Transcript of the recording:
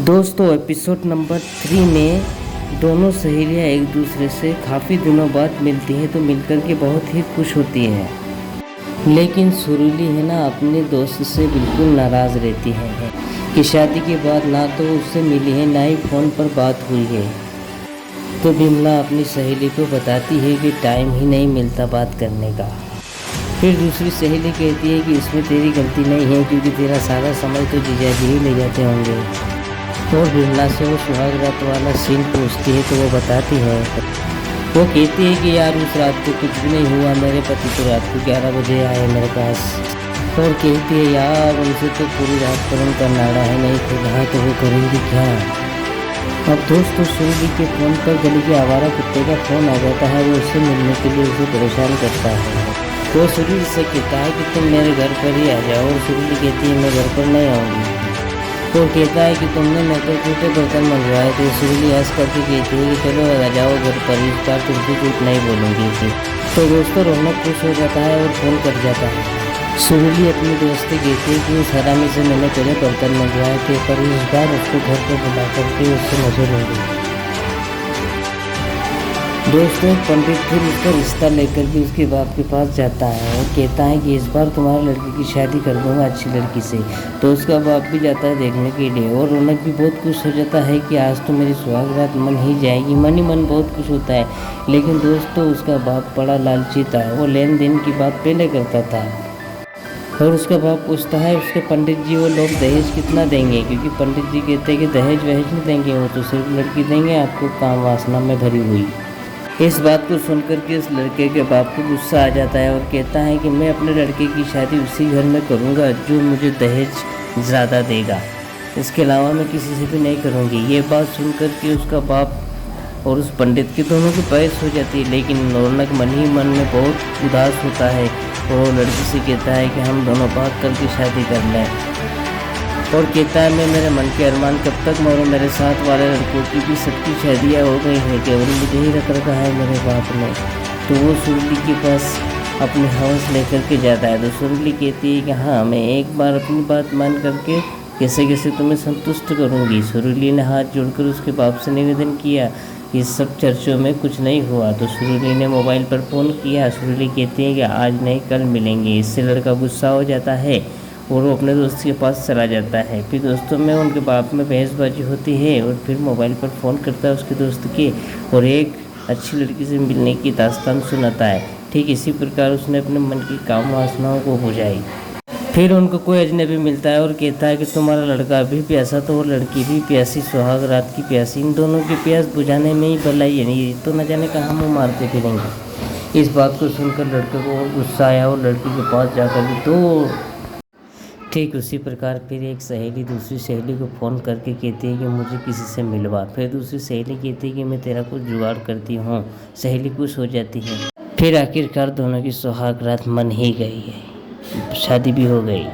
दोस्तों episode number 3 में दोनों सहेलियां एक दूसरे से काफ़ी दिनों बाद मिलती हैं तो मिलकर के बहुत ही खुश होती हैं। लेकिन सुरीली है ना अपने दोस्त से बिल्कुल नाराज़ रहती है कि शादी के बाद ना तो उससे मिली है ना ही फ़ोन पर बात हुई है। तो बिमला अपनी सहेली को बताती है कि टाइम ही नहीं मिलता बात करने का। फिर दूसरी सहेली कहती है कि इसमें तेरी गलती नहीं है क्योंकि तेरा सारा समय तो जीजाजी ही ले जाते होंगे। और बिमला से वो सुहाग रात वाला सीन पूछती है तो वो बताती है। वो कहती है कि यार उस रात को कुछ भी नहीं हुआ, मेरे पति तो रात को 11 बजे आए मेरे पास। और कहती है यार उनसे तो पूरी रात फोन का नाड़ा है नहीं खुला तो वो करेंगी क्या। अब दोस्तों सुरीली के फ़ोन पर गली के आवारा कुत्ते का फ़ोन आ जाता है। वो उससे मिलने के लिए उसे परेशान करता है। वो सुरीली से कहता है कि तुम मेरे घर पर ही आ जाओ और सुरीली कहती है मैं घर पर नहीं आऊँगी। वो कहता है कि तुमने मेरे को टूटे बर्तन मंगवाए थे। सुरीली हंस करके कहती है कि चलो आ जाओ घर पर, इस बार तुमसे कुछ नहीं बोलूँगी थी। तो दोस्तों रौनक खुश हो जाता है और फ़ोन कट जाता है। सुरीली अपनी दोस्त से कहती है कि उस हरामी से मैंने पहले बर्तन मंगवाए थे पर इस बार उसको घर पर बुला करके उससे मजे लूँगी। दोस्तों पंडित फिर उसका रिश्ता लेकर के उसके बाप के पास जाता है और कहता है कि इस बार तुम्हारी लड़की की शादी कर दूंगा अच्छी लड़की से। तो उसका बाप भी जाता है देखने के लिए और रौनक भी बहुत खुश हो जाता है कि आज तो मेरी सुहाग रात मन ही जाएगी। मन ही मन बहुत खुश होता है। लेकिन दोस्तों उसका बाप बड़ा लालची था। वो लेन देन की बात पहले करता था और उसका बाप पूछता है उसके पंडित जी वो लोग दहेज कितना देंगे, क्योंकि पंडित जी कहते हैं कि दहेज वहेज नहीं देंगे, वो तो सिर्फ लड़की देंगे आपको काम वासना में भरी हुई। इस बात को सुनकर के उस लड़के के बाप को गुस्सा आ जाता है और कहता है कि मैं अपने लड़के की शादी उसी घर में करूंगा जो मुझे दहेज ज़्यादा देगा, इसके अलावा मैं किसी से भी नहीं करूंगी। ये बात सुनकर के उसका बाप और उस पंडित की दोनों की बहस हो जाती है। लेकिन रौनक मन ही मन में बहुत उदास होता है और लड़की से कहता है कि हम दोनों बात करके शादी कर लें और कहता है मैं मेरे मन के अरमान कब तक मरूं, मेरे साथ वाले लड़कों की भी सबकी शादियाँ हो गई हैं, केवल मुझे ही रख रखा है मेरे बाप ने। तो वो सुरीली के पास अपने हवस लेकर के जाता है। तो सुरीली कहती है कि हाँ मैं एक बार अपनी बात मान करके कैसे कैसे तुम्हें संतुष्ट करूँगी। सुरीली ने हाथ जोड़कर उसके बाप से निवेदन किया। इस सब चर्चों में कुछ नहीं हुआ तो सुरीली ने मोबाइल पर फ़ोन किया। सुरीली कहती है कि आज नहीं कल मिलेंगे। इससे लड़का गुस्सा हो जाता है और वो अपने दोस्त के पास चला जाता है। फिर दोस्तों में उनके बाप में बहसबाजी होती है और फिर मोबाइल पर फ़ोन करता है उसके दोस्त के और एक अच्छी लड़की से मिलने की दास्तान सुनाता है। ठीक इसी प्रकार उसने अपने मन की काम वासनाओं को बुझाई। फिर उनको कोई अजनबी मिलता है और कहता है कि तुम्हारा लड़का भी प्यासा तो और लड़की भी प्यासी, सुहाग रात की प्यासी, इन दोनों की प्यास बुझाने में ही भलाई है, नहीं तो न जाने कहाँ मुँह मारते फिरेंगे। इस बात को सुनकर लड़के को और गुस्सा आया और लड़की के पास जाकर तो ठीक उसी प्रकार फिर एक सहेली दूसरी सहेली को फ़ोन करके कहती है कि मुझे किसी से मिलवा। फिर दूसरी सहेली कहती है कि मैं तेरा कुछ जुगाड़ करती हूँ। सहेली खुश हो जाती है। फिर आखिरकार दोनों की सुहाग रात मन ही गई है, शादी भी हो गई।